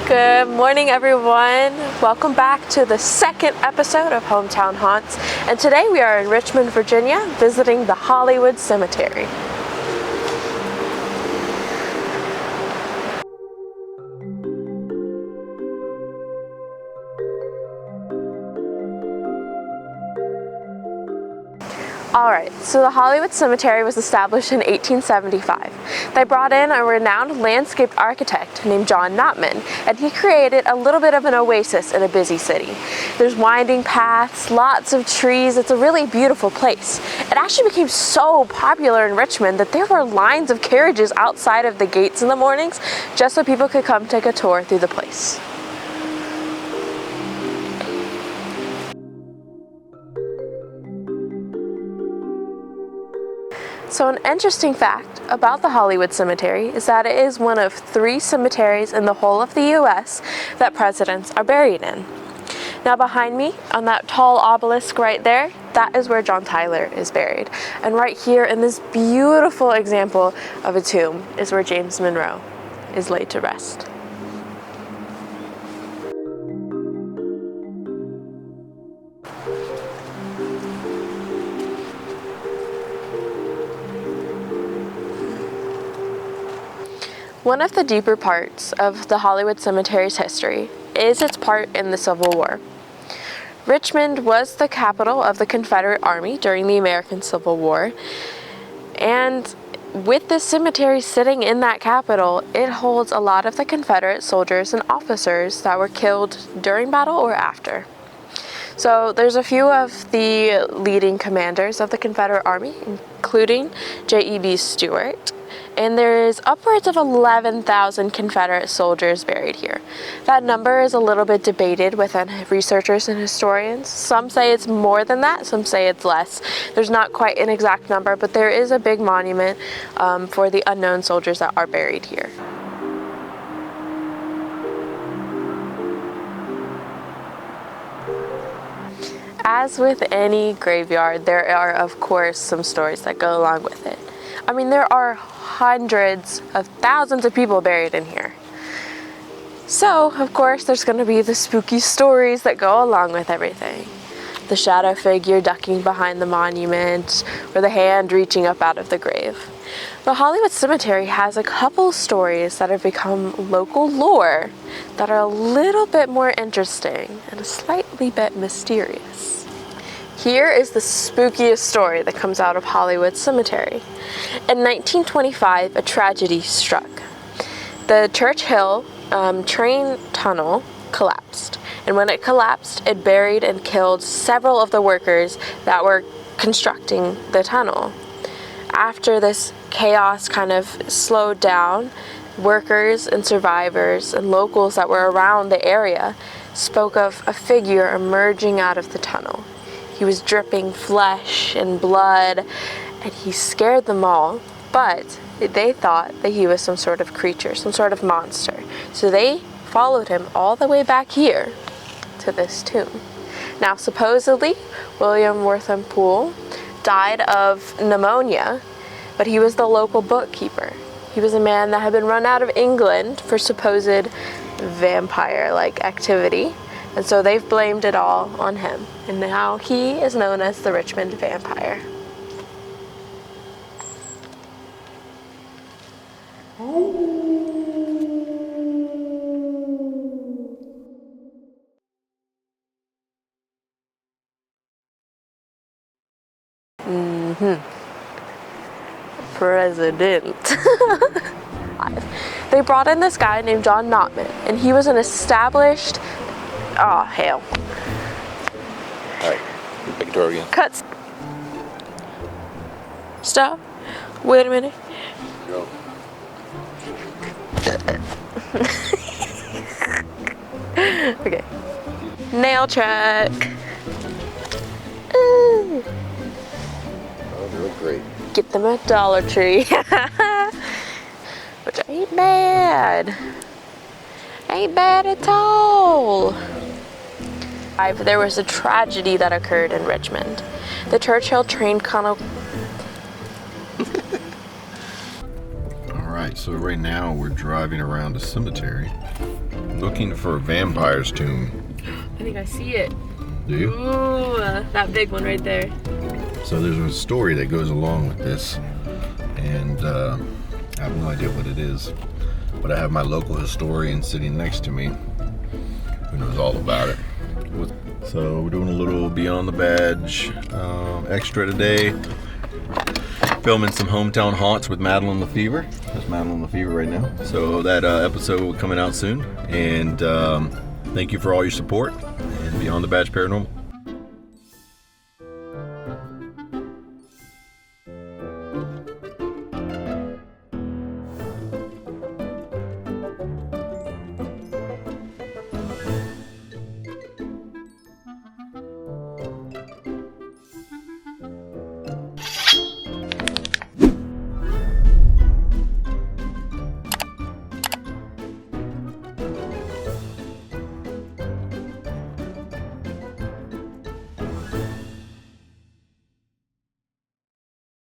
Good morning, everyone. Welcome back to the second episode of Hometown Haunts. And today we are in Richmond, Virginia, visiting the Hollywood Cemetery. Alright, so the Hollywood Cemetery was established in 1875. They brought in a renowned landscape architect named John Notman, and he created a little bit of an oasis in a busy city. There's winding paths, lots of trees, it's a really beautiful place. It actually became so popular in Richmond that there were lines of carriages outside of the gates in the mornings just so people could come take a tour through the place. So an interesting fact about the Hollywood Cemetery is that it is one of 3 cemeteries in the whole of the US that presidents are buried in. Now behind me, on that tall obelisk right there, that is where John Tyler is buried. And right here in this beautiful example of a tomb is where James Monroe is laid to rest. One of the deeper parts of the Hollywood Cemetery's history is its part in the Civil War. Richmond was the capital of the Confederate Army during the American Civil War, and with this cemetery sitting in that capital, it holds a lot of the Confederate soldiers and officers that were killed during battle or after. So there's a few of the leading commanders of the Confederate Army, including J.E.B. Stuart. And there's upwards of 11,000 Confederate soldiers buried here. That number is a little bit debated within researchers and historians. Some say it's more than that, some say it's less. There's not quite an exact number, but there is a big monument for the unknown soldiers that are buried here. As with any graveyard, there are of course some stories that go along with it. I mean, there are hundreds of thousands of people buried in here. So, of course, there's going to be the spooky stories that go along with everything. The shadow figure ducking behind the monument, or the hand reaching up out of the grave. The Hollywood Cemetery has a couple stories that have become local lore that are a little bit more interesting and a slightly bit mysterious. Here is the spookiest story that comes out of Hollywood Cemetery. In 1925, a tragedy struck. The Church Hill train tunnel collapsed, and when it collapsed, it buried and killed several of the workers that were constructing the tunnel. After this chaos kind of slowed down, workers and survivors and locals that were around the area spoke of a figure emerging out of the tunnel. He was dripping flesh and blood, and he scared them all, but they thought that he was some sort of creature, some sort of monster. So they followed him all the way back here to this tomb. Now, supposedly, William Wortham Poole died of pneumonia, but he was the local bookkeeper. He was a man that had been run out of England for supposed vampire-like activity. And so they've blamed it all on him. And now he is known as the Richmond Vampire. President. They brought in this guy named John Notman, and he was an established... Oh, hell. Alright, take it to her again. Cuts. Stop. Wait a minute. Go. Okay. Nail truck. Ooh. Oh, they look great. Get them at Dollar Tree. Which ain't bad. Ain't bad at all. There was a tragedy that occurred in Richmond. The Churchill train tunnel. Alright, so right now we're driving around a cemetery. Looking for a vampire's tomb. I think I see it. Do you? Ooh, that big one right there. So there's a story that goes along with this, and I have no idea what it is. But I have my local historian sitting next to me who knows all about it. So we're doing a little Beyond the Badge extra today. Filming some hometown haunts with Madeline Lefevre. That's Madeline Lefevre right now. So that episode will be coming out soon. And thank you for all your support. And Beyond the Badge Paranormal.